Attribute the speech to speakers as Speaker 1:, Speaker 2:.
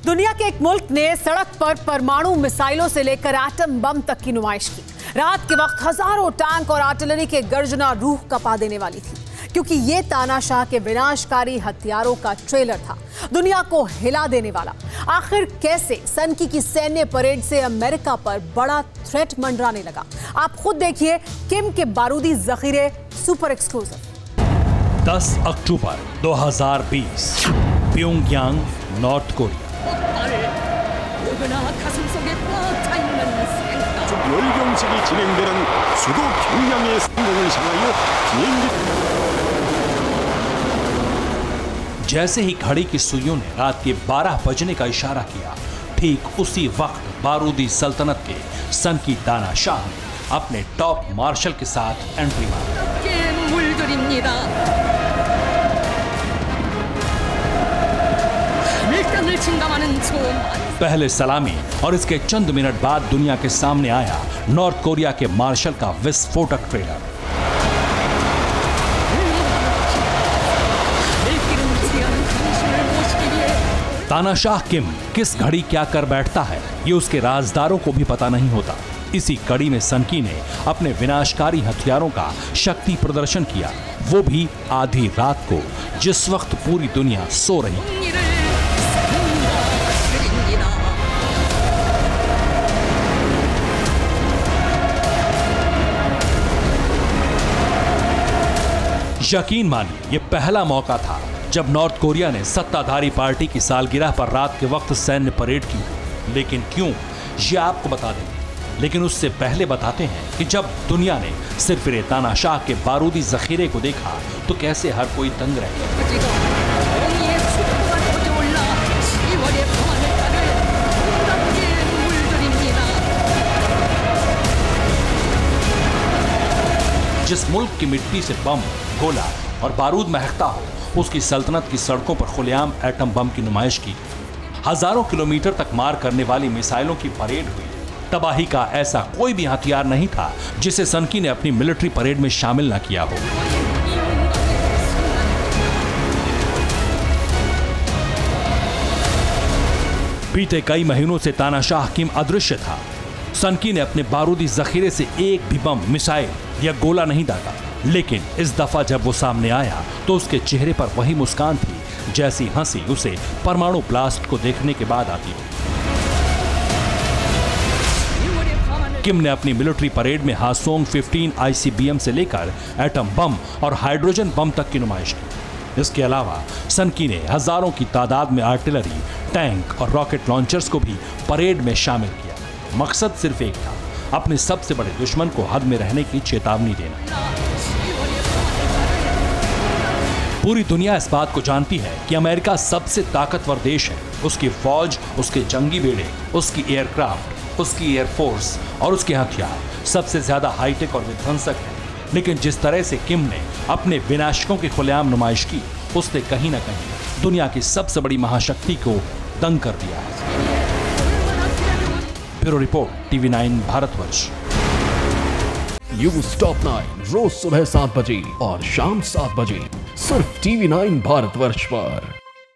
Speaker 1: दुनिया के एक मुल्क ने सड़क पर परमाणु मिसाइलों से लेकर एटम बम तक की नुमाइश की। रात के वक्त हजारों टैंक और आर्टिलरी के गर्जना रूह कपा देने वाली थी, क्योंकि ये तानाशाह के विनाशकारी हथियारों का ट्रेलर था, दुनिया को हिला देने वाला। आखिर कैसे सनकी की सैन्य परेड से अमेरिका पर बड़ा थ्रेट मंडराने लगा, आप खुद देखिए। किम के बारूदी जखीरे सुपर एक्सक्लूसिव।
Speaker 2: 10 अक्टूबर 2020 प्योंगयांग, नॉर्थ कोरिया।
Speaker 3: 열병식이 진행되는 수도 평양의 성공을 향하여 비행기।
Speaker 2: जैसे ही घड़ी की सुइयों ने रात के 12 बजने का इशारा किया, ठीक उसी वक्त बारूदी सल्तनत के सनकी तानाशाह ने अपने टॉप मार्शल के साथ एंट्री मारी। पहले सलामी और इसके चंद मिनट बाद दुनिया के सामने आया नॉर्थ कोरिया के मार्शल का विस्फोटक ट्रेलर। तानाशाह किम किस घड़ी क्या कर बैठता है, ये उसके राजदारों को भी पता नहीं होता। इसी कड़ी में सनकी ने अपने विनाशकारी हथियारों का शक्ति प्रदर्शन किया, वो भी आधी रात को, जिस वक्त पूरी दुनिया सो रही। यकीन मानिए, ये पहला मौका था जब नॉर्थ कोरिया ने सत्ताधारी पार्टी की सालगिरह पर रात के वक्त सैन्य परेड की। लेकिन क्यों, ये आपको बता देंगे। लेकिन उससे पहले बताते हैं कि जब दुनिया ने सिर्फ तानाशाह के बारूदी जखीरे को देखा तो कैसे हर कोई दंग रह गया। जिस मुल्क की मिट्टी से बम, गोला और बारूद महकता हो, उसकी सल्तनत की सड़कों पर खुलेआम एटम बम की नुमाइश की। हजारों किलोमीटर तक मार करने वाली मिसाइलों की परेड हुई। तबाही का ऐसा कोई भी हथियार नहीं था जिसे सनकी ने अपनी मिलिट्री परेड में शामिल न किया हो। बीते कई महीनों से तानाशाह किम अदृश्य था। सनकी ने अपने बारूदी जखीरे से एक भी बम, मिसाइल या गोला नहीं दागा। लेकिन इस दफा जब वो सामने आया तो उसके चेहरे पर वही मुस्कान थी जैसी हंसी उसे परमाणु ब्लास्ट को देखने के बाद आती है। किम ने अपनी मिलिट्री परेड में हासोंग 15 ICBM से लेकर एटम बम और हाइड्रोजन बम तक की नुमाइश की। इसके अलावा सनकी ने हजारों की तादाद में आर्टिलरी, टैंक और रॉकेट लॉन्चर्स को भी परेड में शामिल किया। मकसद सिर्फ एक था, अपने सबसे बड़े दुश्मन को हद में रहने की चेतावनी देना। पूरी दुनिया इस बात को जानती है कि अमेरिका सबसे ताकतवर देश है। उसकी फौज, उसके जंगी बेड़े, उसकी एयरक्राफ्ट, उसकी एयरफोर्स और उसके हथियार सबसे ज्यादा हाईटेक और विध्वंसक है। लेकिन जिस तरह से किम ने अपने विनाशकों की खुलेआम नुमाइश की, उसने कहीं ना कहीं दुनिया की सबसे बड़ी महाशक्ति को दंग कर दिया है। Bureau report, TV9 Bharatvarsh.
Speaker 4: News top 9 रोज सुबह 7 बजे और शाम 7 बजे सिर्फ TV9 भारतवर्ष पर।